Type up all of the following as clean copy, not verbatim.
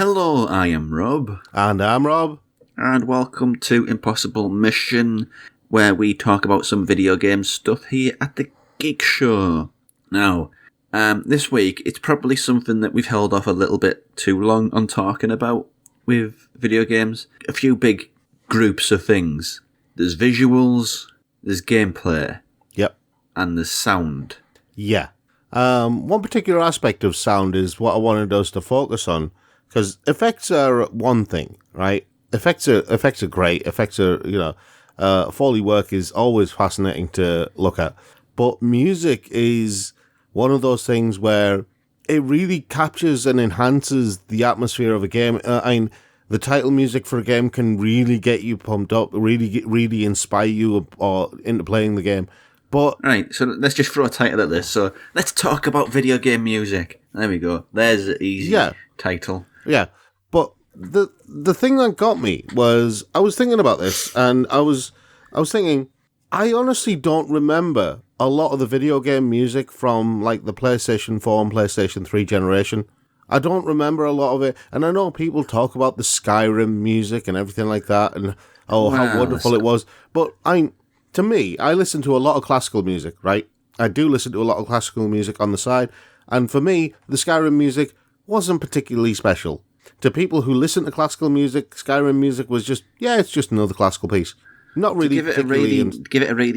Hello, I am Rob. And I'm Rob. And welcome to Impossible Mission, where we talk about some video game stuff here at the Geek Show. Now, this week, it's probably something that we've held off a little bit too long on talking about with video games. A few big groups of things. There's visuals, there's gameplay. Yep. And there's sound. Yeah. One particular aspect of sound is what I wanted us to focus on, because effects are one thing, right? Effects are great. Effects are, Foley work is always fascinating to look at. But music is one of those things where it really captures and enhances the atmosphere of a game. The title music for a game can really get you pumped up, really inspire you or into playing the game. But right, so let's just throw a title at this. So let's talk about video game music. There we go. There's the easy title. Yeah, but the thing that got me was I was thinking about this, and I was thinking I honestly don't remember a lot of the video game music from like the PlayStation 4 and PlayStation 3 generation. I don't remember a lot of it, and I know people talk about the Skyrim music and everything like that, and how wonderful it was. But to me, I listen to a lot of classical music, right? I do listen to a lot of classical music on the side, and for me, the Skyrim music wasn't particularly special. To people who listen to classical music, Skyrim music was just, it's just another classical piece. Not really give it a really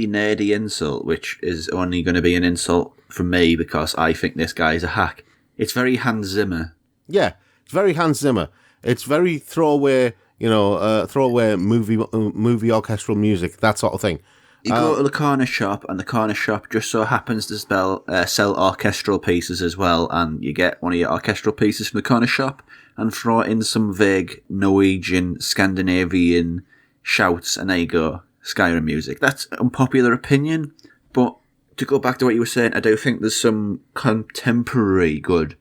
nerdy insult, which is only going to be an insult from me because I think this guy's a hack. It's very Hans Zimmer. Yeah, it's very Hans Zimmer. It's very throwaway movie orchestral music, that sort of thing. You go to the corner shop, and the corner shop just so happens to sell orchestral pieces as well, and you get one of your orchestral pieces from the corner shop and throw in some vague Norwegian, Scandinavian shouts, and there you go, Skyrim music. That's unpopular opinion, but to go back to what you were saying, I do think there's some contemporary good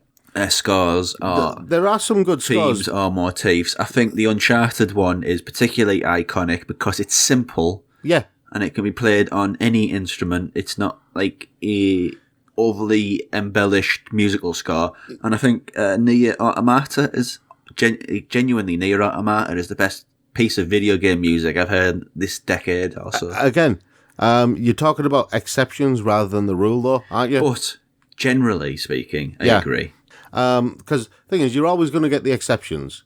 scores or there are some good themes scores or motifs. I think the Uncharted one is particularly iconic because it's simple. Yeah. And it can be played on any instrument. It's not like a overly embellished musical score. And I think Nier Automata is genuinely Nier Automata is the best piece of video game music I've heard this decade or so. Again, you're talking about exceptions rather than the rule, though, aren't you? But generally speaking, I agree. Because the thing is, you're always going to get the exceptions.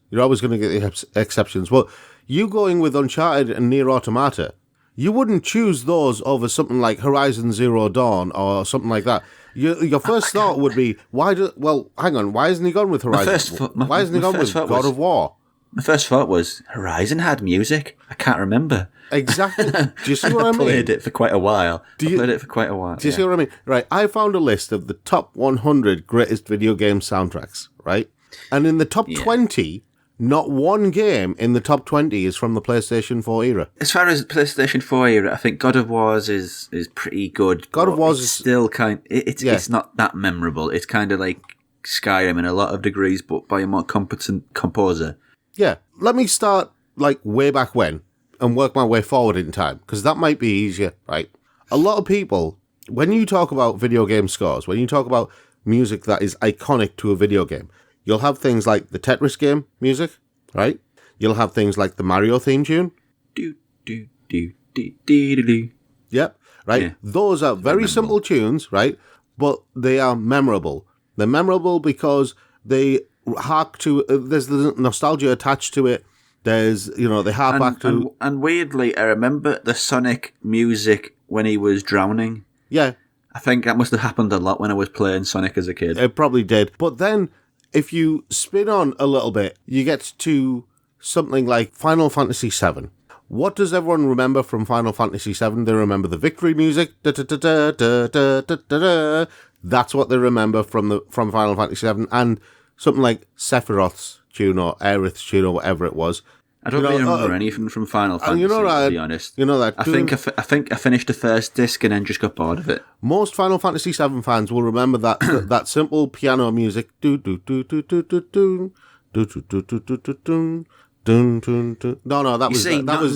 Well, you going with Uncharted and Nier Automata, you wouldn't choose those over something like Horizon Zero Dawn or something like that. Your first thought would be, why isn't he gone with Horizon? Why isn't he gone with God of War? My first thought was, Horizon had music? I can't remember. Exactly. Do you see what I mean? I played it for quite a while. Do you see what I mean? Right, I found a list of the top 100 greatest video game soundtracks, right? And in the top 20, not one game in the top 20 is from the PlayStation 4 era. As far as PlayStation 4 era, I think God of War's is pretty good. God of War's is still it's not that memorable. It's kind of like Skyrim in a lot of degrees, but by a more competent composer. Yeah, let me start like way back when and work my way forward in time, because that might be easier, right? A lot of people, when you talk about video game scores, when you talk about music that is iconic to a video game, you'll have things like the Tetris game music, right? You'll have things like the Mario theme tune. Yep, right? Yeah. Those are very simple tunes, right? But they are memorable. They're memorable because they hark to, there's the nostalgia attached to it. There's, they hark back to... And weirdly, I remember the Sonic music when he was drowning. Yeah. I think that must have happened a lot when I was playing Sonic as a kid. It probably did. But then, if you spin on a little bit, you get to something like Final Fantasy VII. What does everyone remember from Final Fantasy VII? They remember the victory music. That's what they remember from Final Fantasy VII. And something like Sephiroth's tune or Aerith's tune or whatever it was. I don't really remember anything from Final Fantasy, to be honest. You know that. I think I finished the first disc and then just got bored of it. Most Final Fantasy VII fans will remember that that simple piano music. No, that was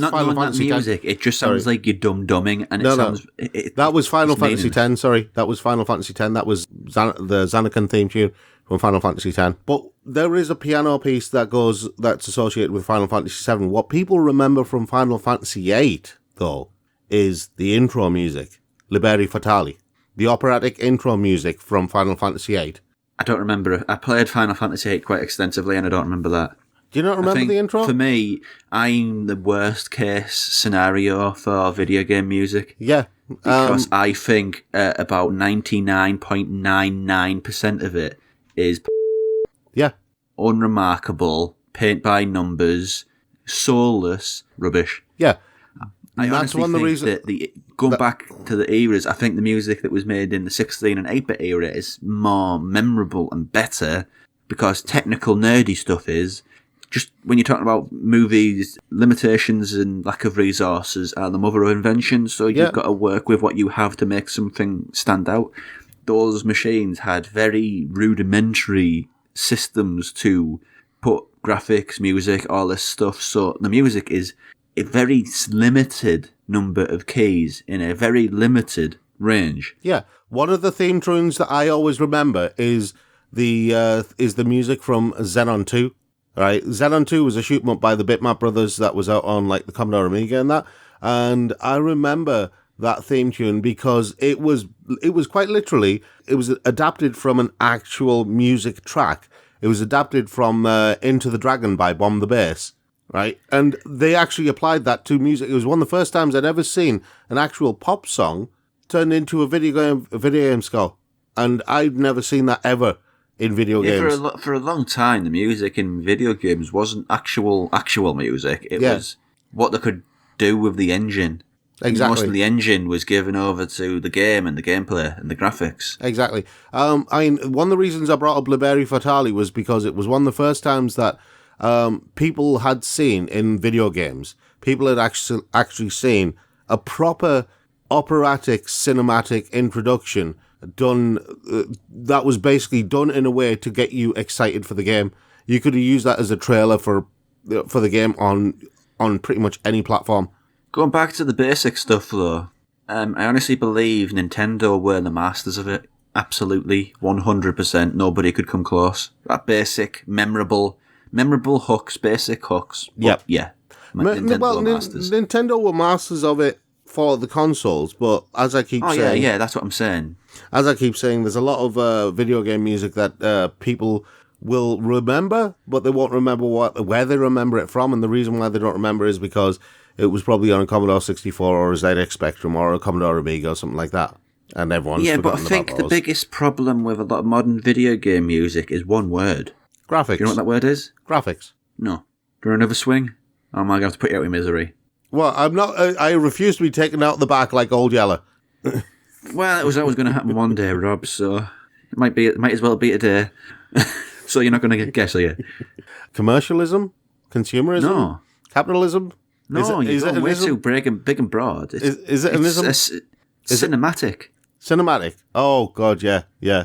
Final Fantasy music. It just sounds like you're dum-dumming, and that was Final Fantasy X. Sorry, that was Final Fantasy X. That was the Xenon theme tune from Final Fantasy X. But there is a piano piece that's associated with Final Fantasy VII. What people remember from Final Fantasy VIII, though, is the intro music, Liberi Fatali, the operatic intro music from Final Fantasy VIII. I don't remember it. I played Final Fantasy VIII quite extensively, and I don't remember that. Do you not remember the intro? For me, I'm the worst case scenario for video game music. Yeah. Because I think about 99.99% of it is unremarkable, paint by numbers, soulless rubbish. Yeah. I honestly think that going back to the eras, I think the music that was made in the 16 and 8-bit era is more memorable and better because technical nerdy stuff is just when you're talking about movies, limitations and lack of resources are the mother of invention, so you've got to work with what you have to make something stand out. Those machines had very rudimentary systems to put graphics, music, all this stuff, so the music is a very limited number of keys in a very limited range. Yeah, one of the theme tunes that I always remember is the music from Xenon 2. Right, Xenon 2 was a shoot 'em up by the Bitmap brothers that was out on like the Commodore Amiga and that, and I remember that theme tune because it was quite literally it was adapted from an actual music track. It was adapted from Into the Dragon by Bomb the Bass, right? And they actually applied that to music. It was one of the first times I'd ever seen an actual pop song turned into a video game score, and I'd never seen that ever in video games. For a long time, the music in video games wasn't actual music. It was what they could do with the engine. Exactly. Most of the engine was given over to the game and the gameplay and the graphics. Exactly. I mean, one of the reasons I brought up Liberi Fatali was because it was one of the first times that people had seen in video games, people had actually seen a proper operatic cinematic introduction done that was basically done in a way to get you excited for the game. You could have used that as a trailer for the game on pretty much any platform. Going back to the basic stuff though, I honestly believe Nintendo were the masters of it. Absolutely, 100%. Nobody could come close. That basic, memorable hooks, basic hooks. Yep. Yeah. Nintendo were masters of it for the consoles, but as I keep saying... yeah, that's what I'm saying. As I keep saying, there's a lot of video game music that people will remember, but they won't remember where they remember it from, and the reason why they don't remember is because it was probably on a Commodore 64 or a ZX Spectrum or a Commodore Amiga or something like that, and everyone's forgotten about those. Yeah, but I think the biggest problem with a lot of modern video game music is one word. Graphics. Do you know what that word is? Graphics. No. Do you want another swing? Or am I going to have to put you out of misery? Well, I'm not. I refuse to be taken out the back like Old Yeller. Well, it was always going to happen one day, Rob. So it might as well be today. So you're not going to guess, are you? Commercialism, consumerism, no, capitalism. No, you're going way too big and broad. Is it an ism? Cinematic. Cinematic. Oh God, yeah.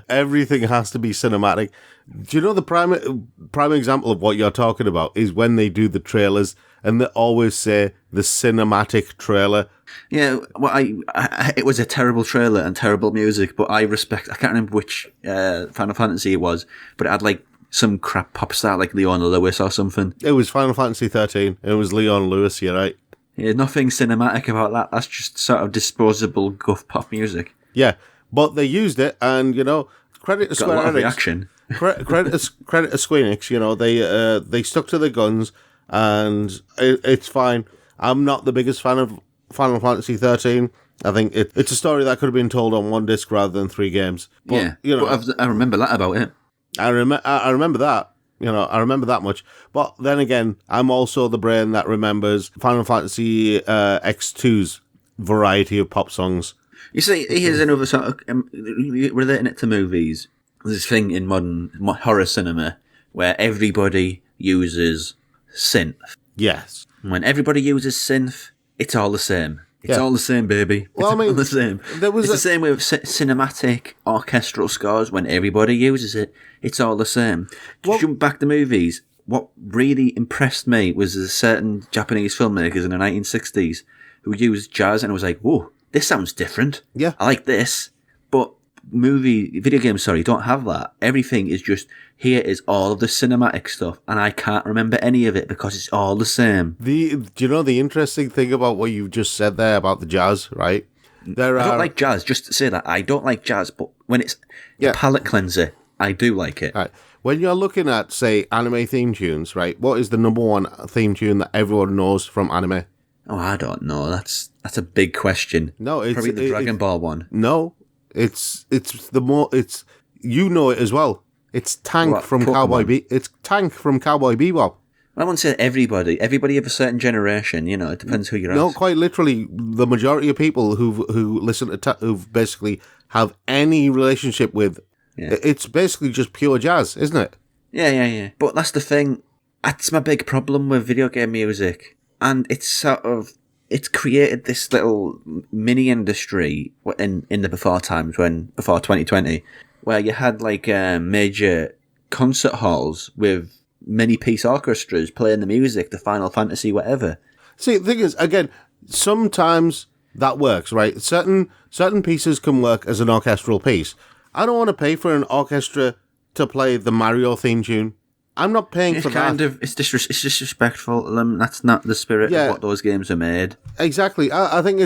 Everything has to be cinematic. Do you know the prime example of what you're talking about is when they do the trailers and they always say the cinematic trailer. Yeah, well, it was a terrible trailer and terrible music, but I can't remember which Final Fantasy it was, but it had like some crap pop star like Leona Lewis or something. It was Final Fantasy 13. It was Leon Lewis, you're right. Yeah, nothing cinematic about that. That's just sort of disposable guff pop music. Yeah, but they used it, and credit to Square Enix. Reaction. credit to Square Enix. They stuck to their guns, and it's fine. I'm not the biggest fan of Final Fantasy 13. I think it's a story that could have been told on one disc rather than 3 games. But, but I remember that about it. I remember that. I remember that much. But then again, I'm also the brain that remembers Final Fantasy X2's variety of pop songs. You see, here's another sort of relating it to movies. There's this thing in modern horror cinema where everybody uses synth. Yes. And when everybody uses synth, it's all the same. It's all the same, baby. It's all the same. It's the same with cinematic orchestral scores. When everybody uses it, it's all the same. To jump back to movies, what really impressed me was a certain Japanese filmmakers in the 1960s who used jazz, and I was like, whoa, this sounds different. Yeah. I like this. But video games, sorry, don't have that. Everything is just, here is all of the cinematic stuff, and I can't remember any of it because it's all the same. Do you know the interesting thing about what you just said there about the jazz, right? I don't like jazz, just to say that. I don't like jazz, but when it's a palate cleanser, I do like it. Right. When you're looking at, say, anime theme tunes, right, what is the number one theme tune that everyone knows from anime? Oh, I don't know. That's a big question. No, it's probably the Dragon Ball one. No, it's you know it as well. It's Tank from Cowboy It's Tank from Cowboy Bebop. I wouldn't say everybody. Everybody of a certain generation. You know, it depends who you're asking. No, quite literally, the majority of people who listen to who basically have any relationship with. Yeah. It's basically just pure jazz, isn't it? Yeah. But that's the thing. That's my big problem with video game music. And it's created this little mini industry in the before times, before 2020, where you had like major concert halls with many-piece orchestras playing the music, the Final Fantasy, whatever. See, the thing is, again, sometimes that works, right? Certain pieces can work as an orchestral piece. I don't want to pay for an orchestra to play the Mario theme tune. I'm not paying for that. It's disrespectful. That's not the spirit of what those games are made. Exactly. I think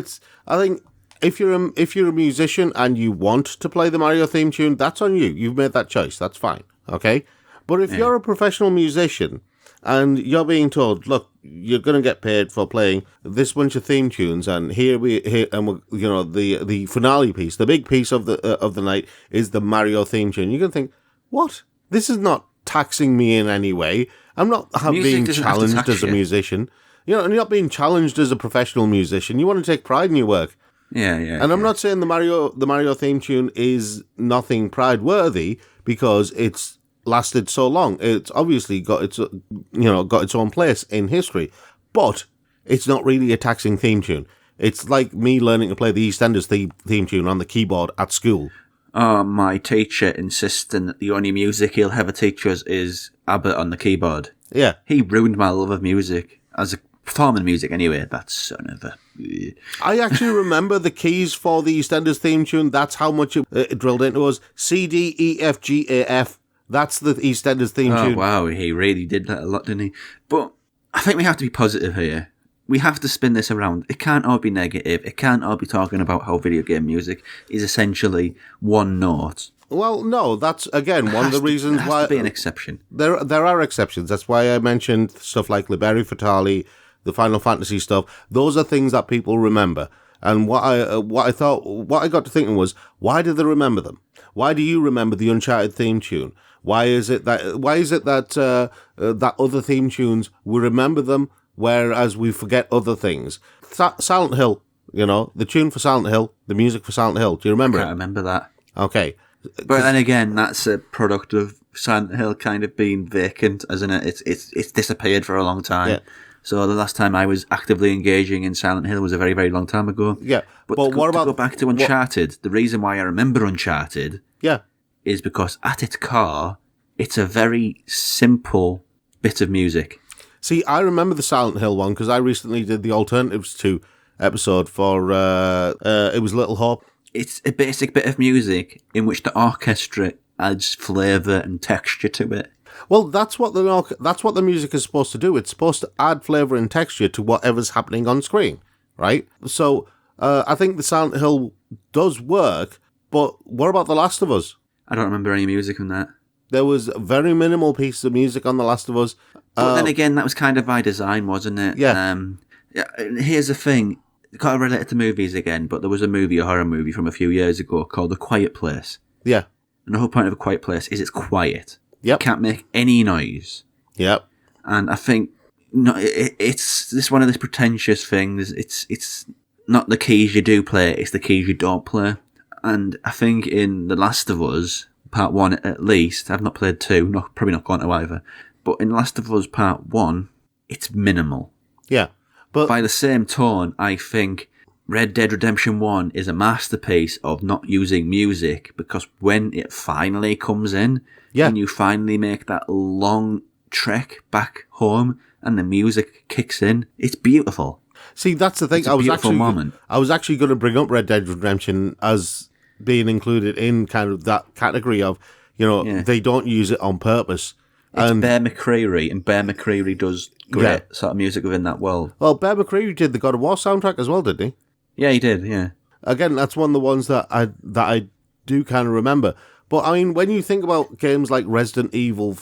if you're a musician and you want to play the Mario theme tune, that's on you. You've made that choice. That's fine. Okay. But if you're a professional musician and you're being told, look, you're going to get paid for playing this bunch of theme tunes, and the finale piece, the big piece of the night is the Mario theme tune. You're going to think, what? This is not taxing me in any way. I'm not being challenged as a musician. And you're not being challenged as a professional musician. You want to take pride in your work. Yeah. And I'm not saying the Mario theme tune is nothing pride worthy because it's lasted so long. It's obviously got its own place in history, but it's not really a taxing theme tune. It's like me learning to play the EastEnders theme tune on the keyboard at school. My teacher insisting that the only music he'll ever teach us is Abbott on the keyboard. Yeah. He ruined my love of music, as a performing music anyway, that son of a... I actually remember the keys for the EastEnders theme tune. That's how much it drilled into us. C, D, E, F, G, A, F. That's the EastEnders theme tune. Oh, wow, he really did that a lot, didn't he? But I think we have to be positive here. We have to spin this around. It can't all be negative. It can't all be talking about how video game music is essentially one note. Well, no, that's, again, one of the reasons why... There has to be an exception. There are exceptions. That's why I mentioned stuff like Liberi Fatali, the Final Fantasy stuff. Those are things that people remember. And what I got to thinking was, why do they remember them? Why do you remember the Uncharted theme tune? Why is it that that other theme tunes, we remember them, whereas we forget other things? Silent Hill, the tune for Silent Hill, the music for Silent Hill. Do you remember it? I remember that. Okay. But then again, that's a product of Silent Hill kind of being vacant, isn't it? It's disappeared for a long time. Yeah. So the last time I was actively engaging in Silent Hill was a very, very long time ago. Yeah. But what about... to go back to Uncharted, the reason why I remember Uncharted... Yeah. ...is because at its core, it's a very simple bit of music. See, I remember the Silent Hill one because I recently did the Alternatives 2 episode for... it was Little Hope. It's a basic bit of music in which the orchestra adds flavour and texture to it. Well, that's what the music is supposed to do. It's supposed to add flavour and texture to whatever's happening on screen, right? So I think the Silent Hill does work, but what about The Last of Us? I don't remember any music from that. There was very minimal pieces of music on The Last of Us. But then again, that was kind of by design, wasn't it? Yeah. Here's the thing. Kind of related to movies again, but there was a horror movie from a few years ago called The Quiet Place. Yeah. And the whole point of A Quiet Place is it's quiet. Yep. You can't make any noise. Yep. And I think it's this one of these pretentious things. It's not the keys you do play, it's the keys you don't play. And I think in The Last of Us, Part 1 at least, I've not played 2, probably not gone to either, but in The Last of Us Part 1, it's minimal. Yeah. But by the same tone, I think Red Dead Redemption 1 is a masterpiece of not using music, because when it finally comes in, and you finally make that long trek back home and the music kicks in, it's beautiful. See, that's the thing. It's a beautiful moment. I was actually going to bring up Red Dead Redemption as being included in kind of that category of, they don't use it on purpose. It's Bear McCreary, and Bear McCreary does great sort of music within that world. Well, Bear McCreary did the God of War soundtrack as well, didn't he? Yeah, he did, yeah. Again, that's one of the ones that I do kind of remember. But, I mean, when you think about games like Resident Evil,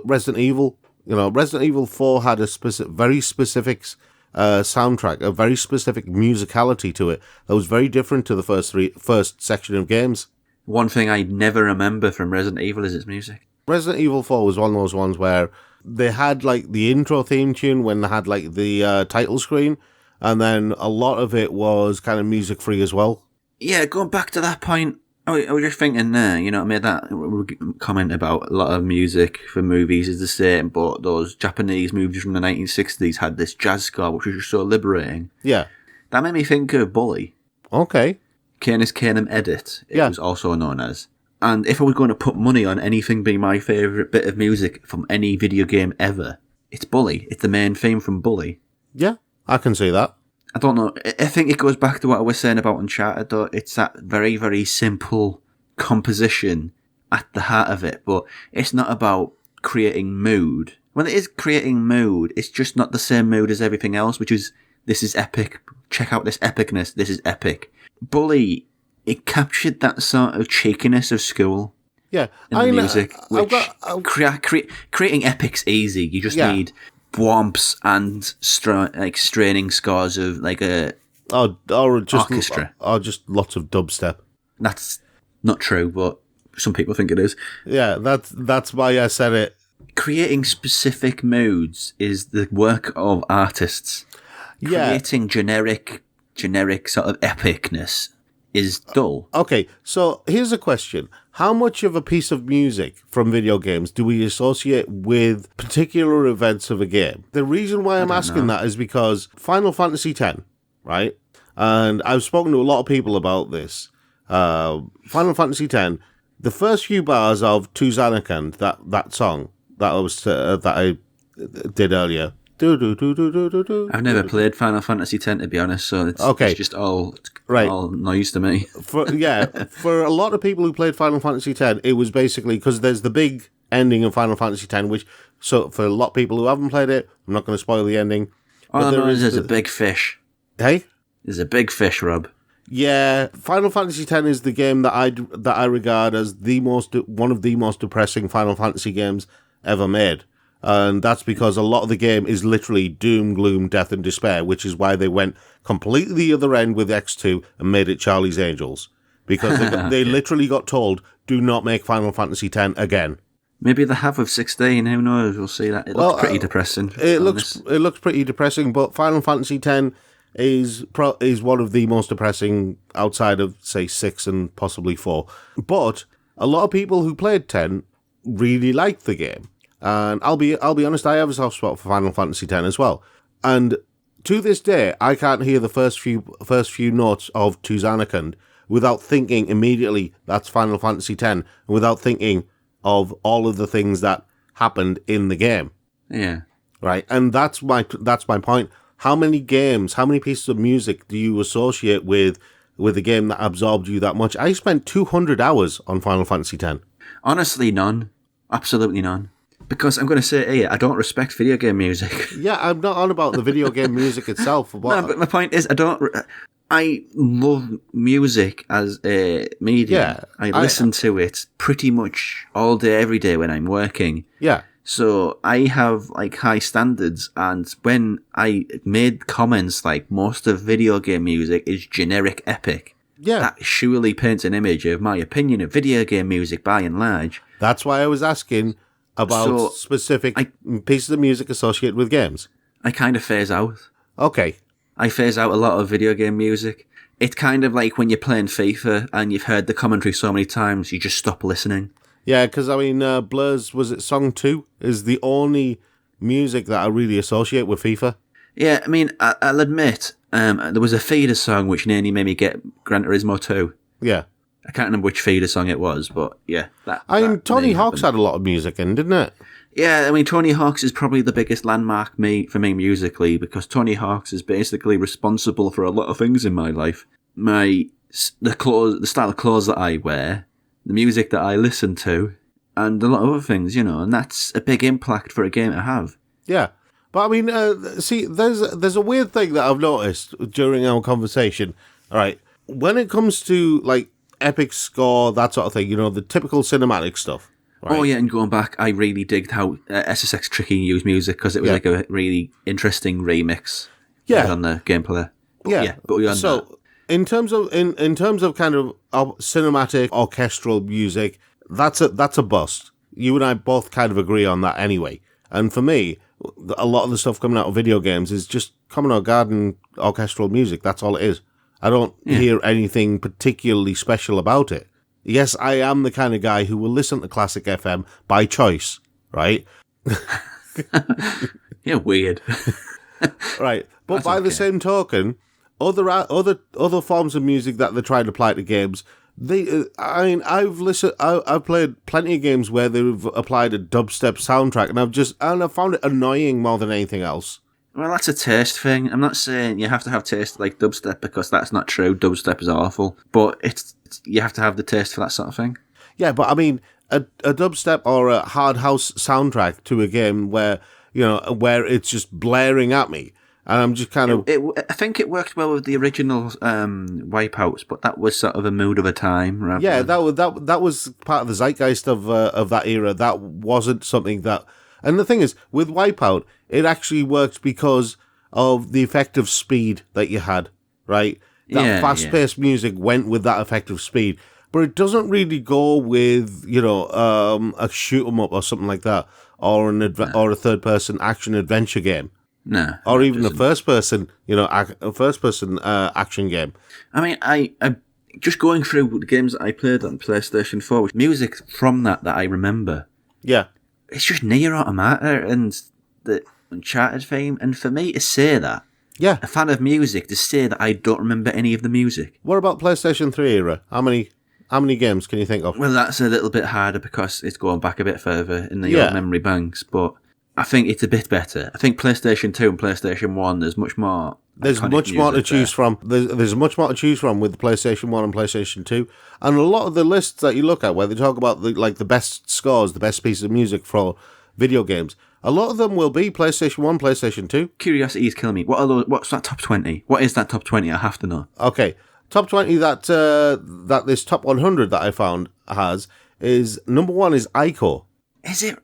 Resident Evil 4 had a very specific soundtrack, a very specific musicality to it that was very different to the first section of games. One thing I never remember from Resident Evil is its music. Resident Evil 4 was one of those ones where they had like the intro theme tune when they had like the title screen, and then a lot of it was kind of music free as well. Yeah, going back to that point, I was just thinking there, I made that comment about a lot of music for movies is the same, but those Japanese movies from the 1960s had this jazz score which was just so liberating. Yeah. That made me think of Bully. Okay. Canis Canem Edit, it was also known as. And if I was going to put money on anything being my favourite bit of music from any video game ever, it's Bully. It's the main theme from Bully. Yeah, I can see that. I don't know. I think it goes back to what I was saying about Uncharted, though. It's that very, very simple composition at the heart of it, but it's not about creating mood. When it is creating mood, it's just not the same mood as everything else, which is, this is epic. Check out this epicness. This is epic. Bully, it captured that sort of cheekiness of school. Yeah, in the music, which creating epic's easy. You just need whomps and straining scores of like a orchestra, or just lots of dubstep. That's not true, but some people think it is. Yeah, that's why I said it. Creating specific moods is the work of artists. Yeah. Creating generic sort of epicness is dull. Okay, so here's a question. How much of a piece of music from video games do we associate with particular events of a game? The reason why I'm asking that is because Final Fantasy X, right? And I've spoken to a lot of people about this. Final Fantasy X, the first few bars of To Zanarkand, that song that I did earlier. I've never played Final Fantasy X, to be honest, so it's just all noise to me. For a lot of people who played Final Fantasy X, it was basically because there's the big ending of Final Fantasy X, which, so for a lot of people who haven't played it, I'm not going to spoil the ending. There's a big fish. Hey? There's a big fish, Rob. Yeah, Final Fantasy X is the game that I regard as one of the most depressing Final Fantasy games ever made. And that's because a lot of the game is literally doom, gloom, death, and despair, which is why they went completely the other end with X2 and made it Charlie's Angels. Because they literally got told, do not make Final Fantasy X again. Maybe they have with 16, who knows, we'll see that. It looks pretty depressing. It looks pretty depressing, but Final Fantasy X is one of the most depressing outside of, say, 6 and possibly 4. But a lot of people who played 10 really liked the game. And I'll be honest, I have a soft spot for Final Fantasy X as well. And to this day, I can't hear the first few notes of To Zanarkand without thinking immediately that's Final Fantasy X, and without thinking of all of the things that happened in the game. Yeah. Right, and that's my point. How many pieces of music do you associate with a game that absorbed you that much? I spent 200 hours on Final Fantasy X. Honestly, none. Absolutely none. Because I'm going to say here, I don't respect video game music. Yeah, I'm not on about the video game music itself. No, but my point is, I love music as a medium. Yeah, I listen to it pretty much all day, every day when I'm working. Yeah. So I have like high standards, and when I made comments like most of video game music is generic epic, that surely paints an image of my opinion of video game music by and large. That's why I was asking about specific pieces of music associated with games. I kind of phase out. Okay. I phase out a lot of video game music. It's kind of like when you're playing FIFA and you've heard the commentary so many times, you just stop listening. Yeah, because, I mean, Blur's, was it Song 2, is the only music that I really associate with FIFA. Yeah, I mean, I'll admit, there was a feeder song which nearly made me get Gran Turismo 2. Yeah. I can't remember which feeder song it was, but yeah. Tony Hawk's had a lot of music in, didn't it? Yeah, I mean, Tony Hawk's is probably the biggest landmark for me musically, because Tony Hawk's is basically responsible for a lot of things in my life. My the style of clothes that I wear, the music that I listen to, and a lot of other things, and that's a big impact for a game to have. Yeah. But I mean, see, there's a weird thing that I've noticed during our conversation. All right. When it comes to, like, epic score, that sort of thing, the typical cinematic stuff. Right? Oh, yeah, and going back, I really digged how SSX Tricky used music, because it was like a really interesting remix on the gameplay. But so, in terms of kind of cinematic orchestral music, that's a bust. You and I both kind of agree on that anyway. And for me, a lot of the stuff coming out of video games is just common or garden orchestral music. That's all it is. I don't hear anything particularly special about it. Yes, I am the kind of guy who will listen to Classic FM by choice, right? Yeah, weird. Right. But by the same token, other forms of music that they try to apply to games, I've played plenty of games where they've applied a dubstep soundtrack, and I've found it annoying more than anything else. Well, that's a taste thing. I'm not saying you have to have taste like dubstep, because that's not true. Dubstep is awful, but you have to have the taste for that sort of thing. Yeah, but I mean, a dubstep or a hard house soundtrack to a game where it's just blaring at me, and I'm just kind of. I think it worked well with the original Wipeouts, but that was sort of a mood of a time. Yeah, that was part of the zeitgeist of that era. That wasn't something that. And the thing is, with Wipeout, it actually worked because of the effective speed that you had, right? That fast-paced music went with that effective speed, but it doesn't really go with, a shoot-'em-up or something like that, or or a third-person action-adventure game. No. Or even a first-person, action game. I mean, I just going through the games that I played on PlayStation 4, music from that I remember. Yeah. It's just Nier Automata and the Uncharted theme, and for me to say that, a fan of music, to say that I don't remember any of the music. What about PlayStation 3 era? How many games can you think of? Well, that's a little bit harder because it's going back a bit further in the old memory banks, but I think it's a bit better. I think PlayStation 2 and PlayStation 1, there's much more. There's much more to choose from. There's much more to choose from with the PlayStation 1 and PlayStation 2. And a lot of the lists that you look at where they talk about the best scores, the best pieces of music for video games, a lot of them will be PlayStation 1, PlayStation 2. Curiosity is killing me. What's that top 20? What is that top 20? I have to know. Okay. Top 20 that this top 100 that I found has is, number 1 is Ico. Is it?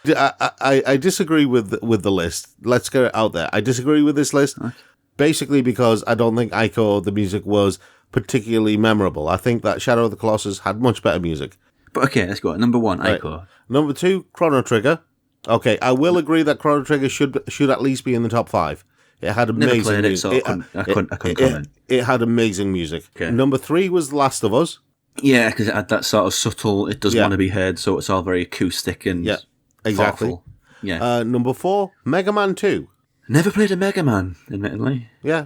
I disagree with the list. Let's get it out there. I disagree with this list. Okay. Basically because I don't think Ico, the music, was particularly memorable. I think that Shadow of the Colossus had much better music. But okay, let's go. Number 1, right. Ico. Number 2, Chrono Trigger. Okay, I will agree that Chrono Trigger should at least be in the top 5. It had amazing music. I couldn't comment. It had amazing music. Okay. Number 3 was The Last of Us. Yeah, because it had that sort of subtle, it doesn't want to be heard, so it's all very acoustic and exactly. thoughtful. Yeah. Number 4, Mega Man 2. Never played a Mega Man, admittedly. Yeah.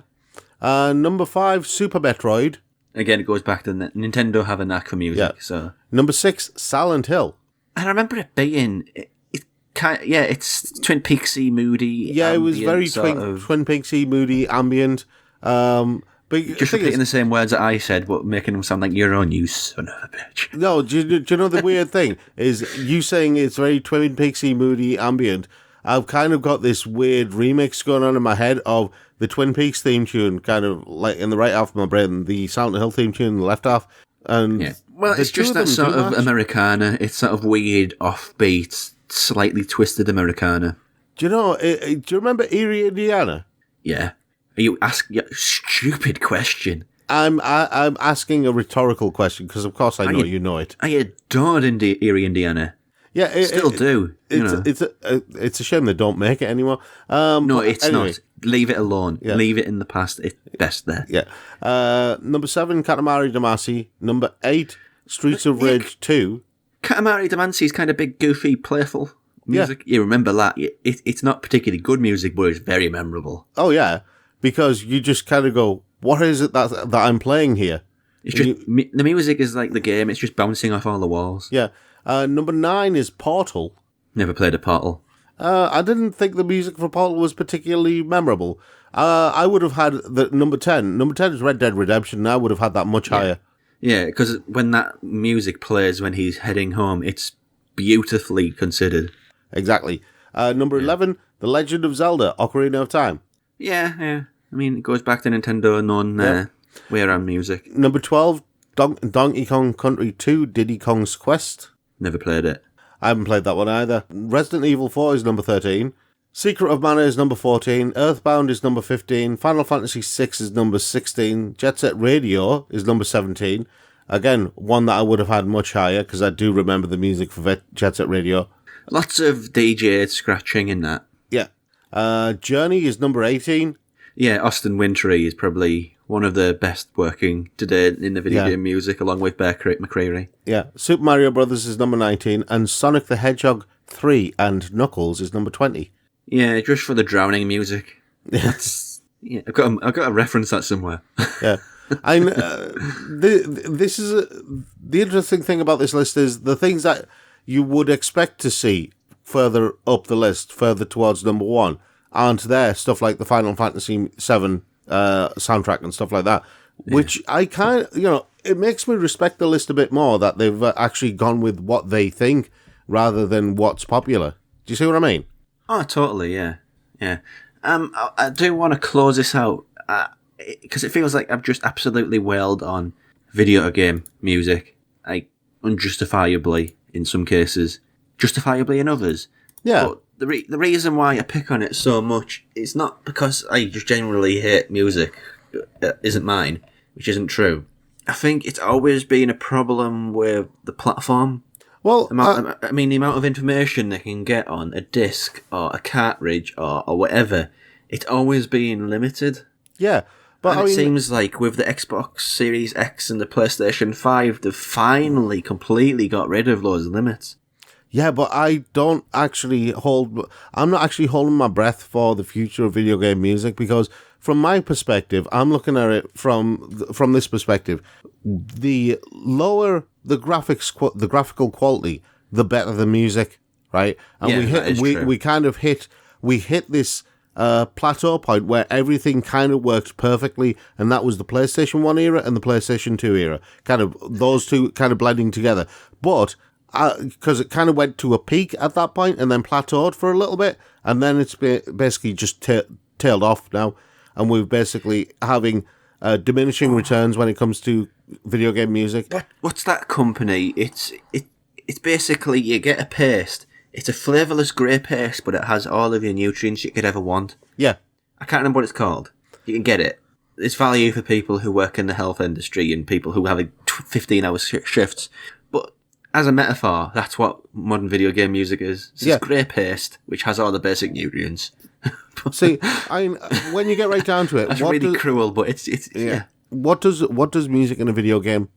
Number 5, Super Metroid. Again, it goes back to Nintendo have a knack for music. So Number 6, Silent Hill. And I remember it being, it's Twin Peaksy, moody. Yeah, it was very Twin Peaksy, moody, ambient. But just repeating the same words that I said, but making them sound like you're on, you son of a bitch. No, do you know the weird thing is you saying it's very Twin Peaksy, moody, ambient. I've kind of got this weird remix going on in my head of the Twin Peaks theme tune, kind of like in the right half of my brain, the Silent Hill theme tune in the left half. And well, it's just that sort of Americana. It's sort of weird, offbeat, slightly twisted Americana. Do you remember Erie, Indiana? Yeah. Are you asking a stupid question? I'm asking a rhetorical question because, of course, I know you know it. I adored Erie, Indiana. Yeah, still do. It's a shame they don't make it anymore. No, it's not. Leave it alone. Yeah. Leave it in the past. It's best there. Yeah. Number 7, Katamari Damacy. Number 8, Streets of Rage 2. Katamari Damacy is kind of big, goofy, playful music. Yeah. You remember that. It's not particularly good music, but it's very memorable. Oh, yeah. Because you just kind of go, what is it that I'm playing here? It's just the music is like the game. It's just bouncing off all the walls. Yeah. Number 9 is Portal. Never played a Portal. I didn't think the music for Portal was particularly memorable. I would have had the number 10. Number 10 is Red Dead Redemption, and I would have had that much higher. Yeah, because when that music plays when he's heading home, it's beautifully considered. Exactly. Number 11, The Legend of Zelda, Ocarina of Time. Yeah. I mean, it goes back to Nintendo wear on music. Number 12, Donkey Kong Country 2, Diddy Kong's Quest. Never played it. I haven't played that one either. Resident Evil 4 is number 13. Secret of Mana is number 14. Earthbound is number 15. Final Fantasy VI is number 16. Jet Set Radio is number 17. Again, one that I would have had much higher, because I do remember the music for Jet Set Radio. Lots of DJ scratching in that. Yeah. Journey is number 18. Yeah, Austin Wintory is probably one of the best working today in the video game music, along with Bear McCreary. Yeah. Super Mario Brothers is number 19. And Sonic the Hedgehog 3 and Knuckles is number 20. Yeah, just for the drowning music. I've got to reference that somewhere. Yeah. This is the interesting thing about this list is the things that you would expect to see further up the list, further towards number 1, aren't there. Stuff like the Final Fantasy VII soundtrack and stuff like that, which I it makes me respect the list a bit more that they've actually gone with what they think rather than what's popular. Do you see what I mean? Oh, totally, yeah. I do want to close this out, because it feels like I've just absolutely wailed on video game music, like, unjustifiably in some cases, justifiably in others. Yeah. But the reason why I pick on it so much is not because I just generally hate music, isn't mine, which isn't true. I think it's always been a problem with the platform. Well, the amount of information they can get on a disc or a cartridge or whatever, it's always been limited. Yeah. But it seems like with the Xbox Series X and the PlayStation 5, they've finally completely got rid of those limits. Yeah, but I'm not actually holding my breath for the future of video game music, because from my perspective, I'm looking at it from this perspective. The lower the graphical quality, the better the music, right? And we hit this plateau point where everything kind of worked perfectly, and that was the PlayStation 1 era and the PlayStation 2 era. Kind of those two kind of blending together. But because it kind of went to a peak at that point and then plateaued for a little bit, and then it's basically just tailed off now, and we're basically having diminishing returns when it comes to video game music. What's that company? It's basically, you get a paste. It's a flavourless grey paste, but it has all of your nutrients you could ever want. Yeah. I can't remember what it's called. You can get it. It's value for people who work in the health industry and people who have 15-hour shifts. But as a metaphor, that's what modern video game music is. It's this grey paste, which has all the basic nutrients. See, when you get right down to it... That's really cruel, but it's What does music in a video game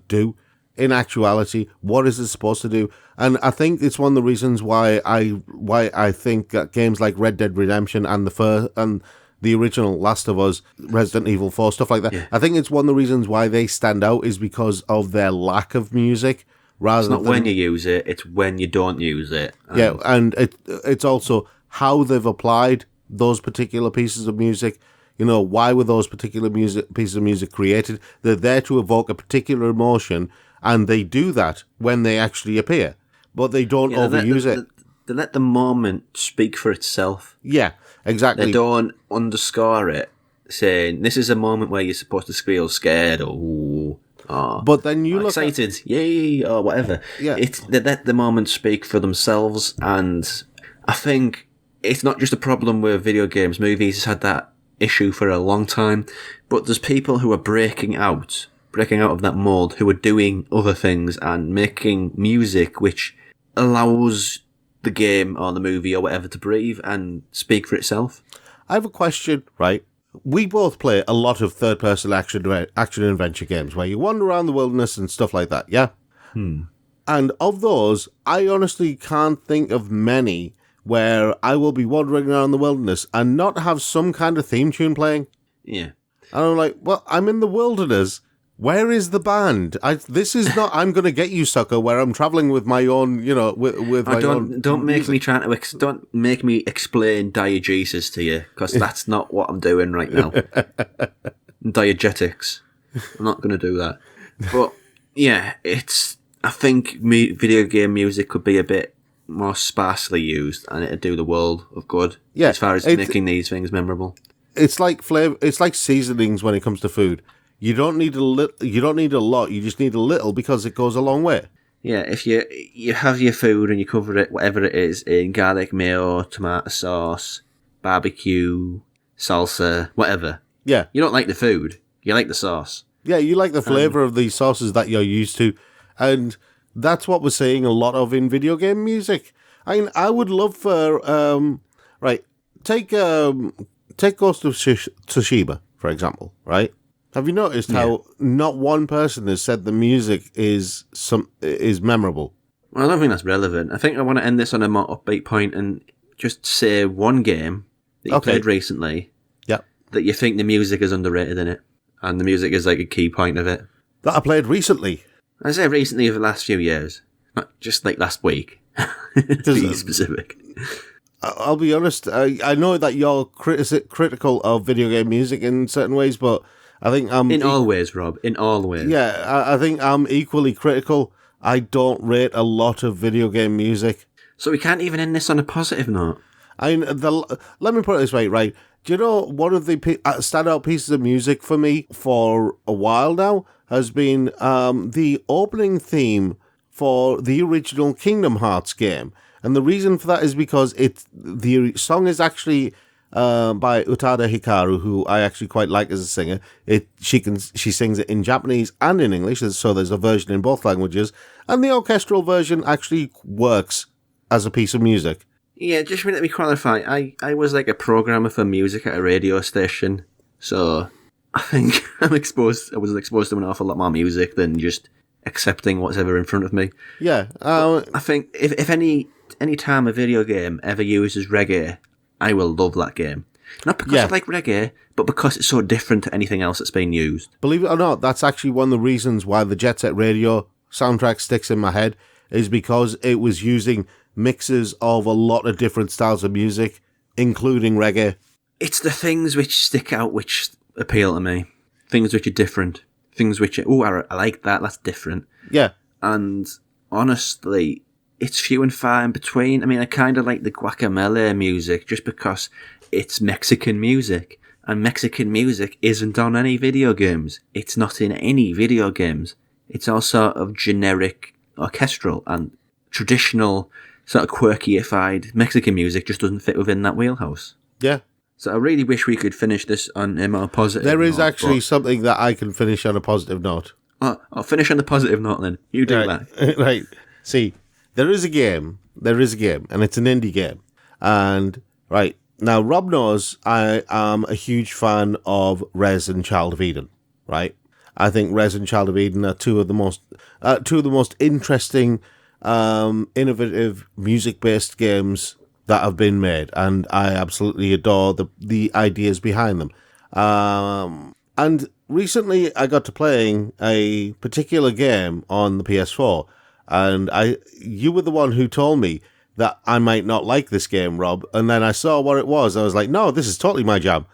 do? In actuality, what is it supposed to do? And I think it's one of the reasons why I think that games like Red Dead Redemption and the original Last of Us, Resident Evil 4, stuff like that, I think it's one of the reasons why they stand out is because of their lack of music. Rather than when you use it, it's when you don't use it. And it's also how they've applied those particular pieces of music. You know, why were those particular pieces of music created? They're there to evoke a particular emotion, and they do that when they actually appear. But they don't overuse it. They let the moment speak for itself. Yeah, exactly. They don't underscore it, saying, this is a moment where you're supposed to feel scared or but then you look excited, yay, or whatever. Yeah. They let the moment speak for themselves, and I think it's not just a problem with video games. Movies has had that issue for a long time, but there's people who are breaking out of that mold, who are doing other things and making music which allows the game or the movie or whatever to breathe and speak for itself. I have a question, right? We both play a lot of third-person action adventure games where you wander around the wilderness and stuff like that, yeah? And of those, I honestly can't think of many where I will be wandering around the wilderness and not have some kind of theme tune playing. Yeah. And I'm like, well, I'm in the wilderness. Where is the band? This is not I'm Gonna Get You, Sucker, where I'm traveling with my own, with my own. Don't make music. me don't make me explain diegesis to you, because that's not what I'm doing right now. Diegetics. I'm not going to do that. But yeah, I think video game music could be a bit more sparsely used, and it'd do the world of good. Yeah, as far as making these things memorable. It's like flavor. It's like seasonings when it comes to food. You don't need You don't need a lot. You just need a little because it goes a long way. Yeah, if you have your food and you cover it, whatever it is, in garlic, mayo, tomato sauce, barbecue, salsa, whatever. Yeah, you don't like the food. You like the sauce. Yeah, you like the flavor of the sauces that you're used to, and that's what we're seeing a lot of in video game music. I mean, I would love for take Ghost of Tsushima for example. Right? Have you noticed how not one person has said the music is memorable? Well, I don't think that's relevant. I think I want to end this on a more upbeat point and just say one game that you played recently. Yeah. That you think the music is underrated in it. And the music is like a key point of it. That I played recently. I say recently over the last few years. Not just like last week. To be specific. I'll be honest, I know that you're critical of video game music in certain ways, but I think I'm... In all ways, Rob. In all ways. Yeah, I think I'm equally critical. I don't rate a lot of video game music. So we can't even end this on a positive note. Let me put it this way, right? Do you know one of the standout pieces of music for me for a while now has been the opening theme for the original Kingdom Hearts game, and the reason for that is because the song is actually by Utada Hikaru, who I actually quite like as a singer. She sings it in Japanese and in English, so there's a version in both languages, and the orchestral version actually works as a piece of music. Yeah, just let me qualify. I was like a programmer for music at a radio station, so I think I was exposed to an awful lot more music than just accepting what's ever in front of me. Yeah. I think if any time a video game ever uses reggae, I will love that game. Not because I like reggae, but because it's so different to anything else that's been used. Believe it or not, that's actually one of the reasons why the Jet Set Radio soundtrack sticks in my head, is because it was using mixes of a lot of different styles of music, including reggae. It's the things which stick out which appeal to me. Things which are different. Things which are, I like that, that's different. Yeah. And honestly, it's few and far in between. I mean, I kind of like the guacamole music just because it's Mexican music. And Mexican music isn't on any video games. It's not in any video games. It's all sort of generic orchestral and traditional sort of quirky-ified Mexican music just doesn't fit within that wheelhouse. Yeah. So I really wish we could finish this on a more positive There is note, actually something that I can finish on a positive note. I'll finish on the positive note then. You do that. Right. See, there is a game, and it's an indie game. And, right, now Rob knows I am a huge fan of Rez and Child of Eden, right? I think Rez and Child of Eden are two of the most interesting, innovative music-based games that have been made, and I absolutely adore the ideas behind them. And recently, I got to playing a particular game on the PS4, and you were the one who told me that I might not like this game, Rob. And then I saw what it was. I was like, no, this is totally my jam,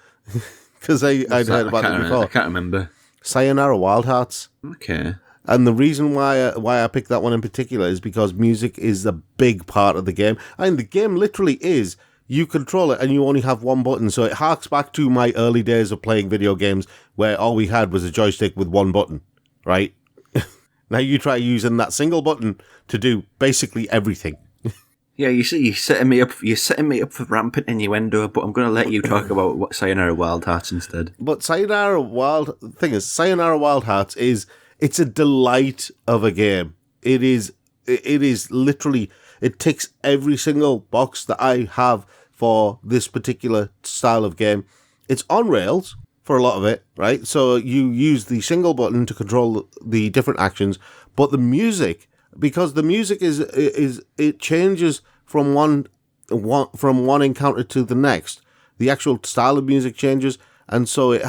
because I'd heard about it before. I can't remember. Sayonara Wild Hearts. Okay. And the reason why I picked that one in particular is because music is a big part of the game. And the game literally is, you control it and you only have one button. So it harks back to my early days of playing video games where all we had was a joystick with one button, right? Now you try using that single button to do basically everything. Yeah, you see, you're setting me up for rampant innuendo, but I'm going to let you talk about what Sayonara Wild Hearts instead. But Sayonara Wild Hearts it's a delight of a game. It is literally, it ticks every single box that I have for this particular style of game. It's on rails for a lot of it, right? So you use the single button to control the different actions, but the music, because the music it changes from one encounter to the next. The actual style of music changes, and so it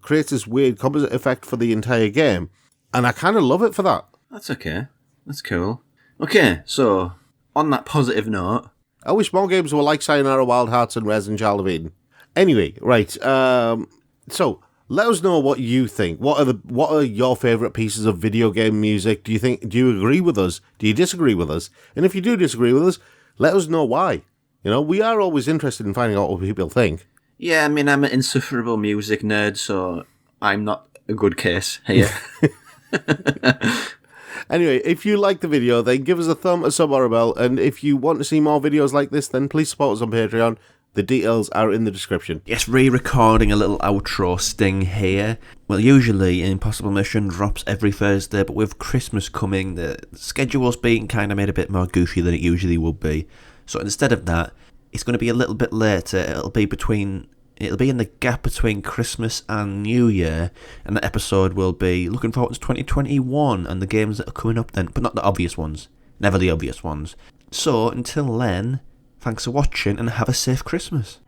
creates this weird composite effect for the entire game, and I kind of love it for that. That's okay. That's cool. Okay, so on that positive note, I wish more games were like Sayonara, Wild Hearts, and Res and Child of Eden. Anyway, right. So let us know what you think. What are your favorite pieces of video game music? Do you agree with us? Do you disagree with us? And if you do disagree with us, let us know why. We are always interested in finding out what people think. Yeah, I mean, I'm an insufferable music nerd, so I'm not a good case here. Anyway, if you like the video, then give us a thumb, a sub, or a bell. And if you want to see more videos like this, then please support us on Patreon. The details are in the description. Yes, re-recording a little outro sting here. Well, usually Impossible Mission drops every Thursday, but with Christmas coming, the schedule's being kind of made a bit more goofy than it usually would be. So instead of that, it's going to be a little bit later. It'll be in the gap between Christmas and New Year, and the episode will be looking forward to 2021 and the games that are coming up then, but not the obvious ones. Never the obvious ones. So, until then, thanks for watching and have a safe Christmas.